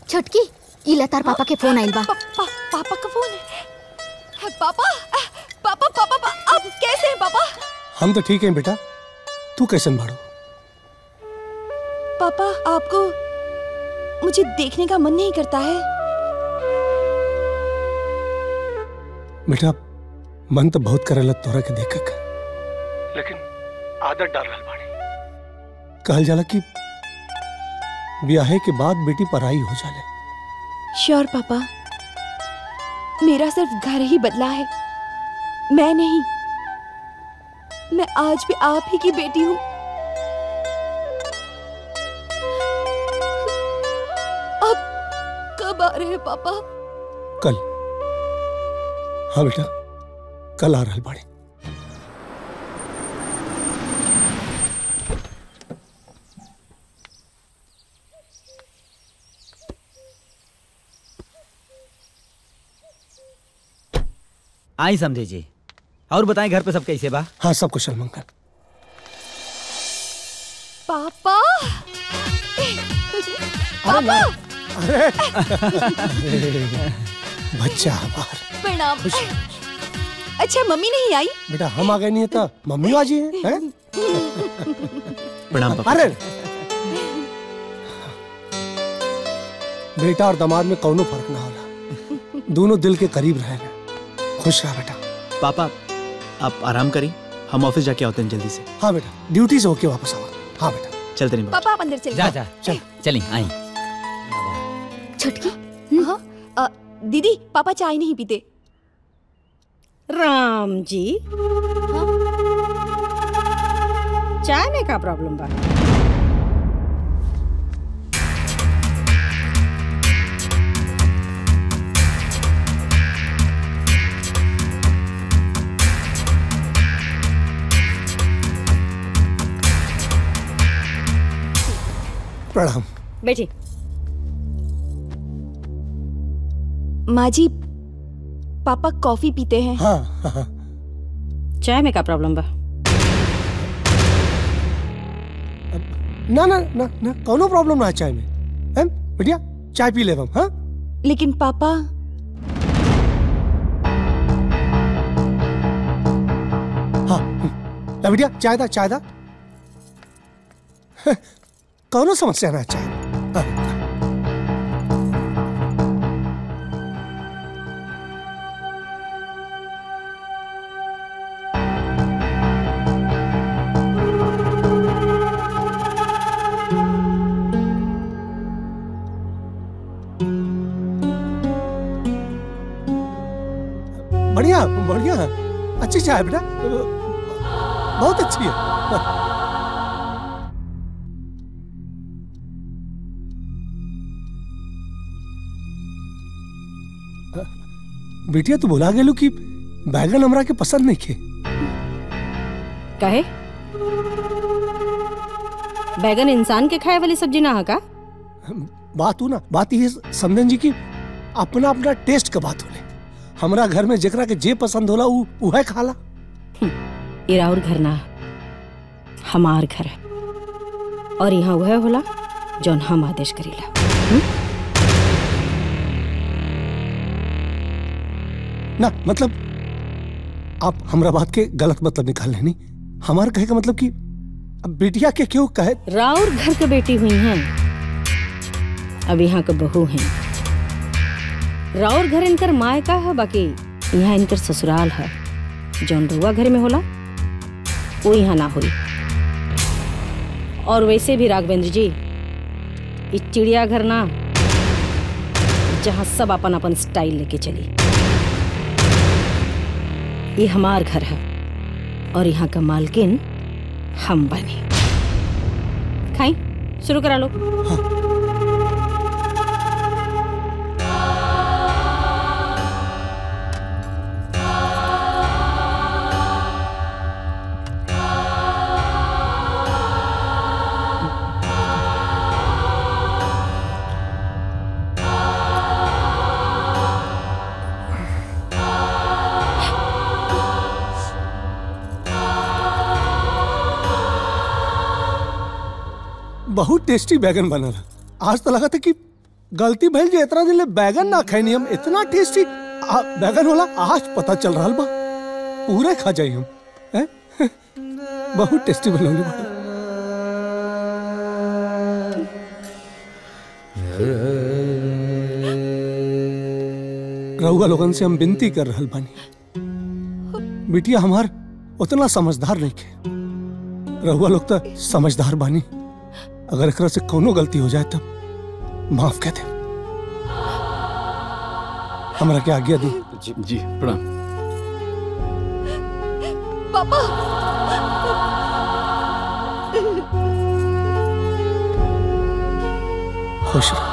छटकी इला तार पापा के फोन आइल बा। पापा का फोन है? पापा पापा पापा आप कैसे हैं पापा? हम तो ठीक हैं बेटा, तू कैसे बाड़ू? पापा आपको मुझे देखने का मन नहीं करता है? बेटा मन तो बहुत करेला तोरा के देख के, लेकिन आदत डाल रहल बाड़ी। कहल जाला कि ब्याहे के बाद बेटी पराई हो जाले। श्योर पापा, मेरा सिर्फ घर ही बदला है, मैं नहीं। मैं आज भी आप ही की बेटी हूं। अब कब आ रहे हैं पापा? कल। हाँ बेटा कल आ रहल बाड़ी। आई समझे जी। और बताएं घर पे सब कैसे बा? हाँ सब कुशल मंगल। पापा पापा अरे बच्चा हमार प्रणाम। अच्छा मम्मी नहीं आई? बेटा हम आ गए नहीं था, मम्मी आज ही हैं? प्रणाम पापा। अरे बेटा और दामाद में कौनो फर्क ना होला, दोनों दिल के करीब रहेंगे। खुश रहा बेटा। पापा आप आराम करिए, हम ऑफिस जाके आते हैं जल्दी से। हाँ बेटा ड्यूटी से होके वापस आओ। हाँ बेटा चलते नहीं पापा आप अंदर चलिए। जा जा चल चली आई। छटकी हाँ दीदी पापा चाय नहीं पीते। राम जी हाँ? चाय में क्या प्रॉब्लम बा? प्रणाम। बैठी। माँ जी पापा कॉफी पीते हैं। हाँ हाँ चाय में क्या प्रॉब्लम बा? ना ना ना ना कौनो प्रॉब्लम ना है चाय में। हैं बेटिया चाय पी ले हम। हाँ लेकिन पापा हाँ ला बेटिया चाय दा चाय दा। कौनो समस्या ना चाय। हाँ। बढ़िया बढ़िया अच्छी चाय बेटा, बहुत अच्छी है। बेटिया तू बोला गेलू कि बैगन हमरा के पसंद नहीं खे। कहे बैगन इंसान के खाए वाली सब्जी ना है का? बात हो ना, बात ये समझन जी की अपना अपना टेस्ट का बात होले। हमरा घर में जेकरा के जे पसंद होला उ है खाला। ये और घर ना हमार घर है और यहाँ वह होला जौन हम आदेश करीला। ना मतलब आप हमरा बात के गलत मतलब निकाल लेनी। हमारे कहे का मतलब कि अब बिटिया के क्यों कहे। राउर घर के बेटी हुई हैं, अब यहाँ के बहू हैं। राउर घर इनकर माय का है, बाकी यहाँ इनकर ससुराल है। जौन रुआ घर में होला वो यहाँ ना हुई। और वैसे भी राघवेंद्र जी ये चिड़ियाघर ना, जहाँ सब अपन अपन स्टाइल लेके चली। ये हमार घर है और यहाँ का मालकिन हम बने। खाई शुरू करा लो। हाँ। बहुत टेस्टी बैगन बना था। आज तो लगा था कि गलती भइल जे इतना दिन ले बैगन ना खैनी हम, इतना टेस्टी बैगन होला आज पता चल रहा बा। पूरे खा जाई हम हैं? बहुत टेस्टी बनौली बा। रउआ लोगन से हम विनती कर रहल बानी, बिटिया हमार उतना समझदार नहीं के। रउआ लोग तो समझदार बानी, अगर एकरा से कोनो गलती हो जाए तब माफ कह दे। हमरा के आज्ञा दी। जी प्रणाम। पापा खुश रह।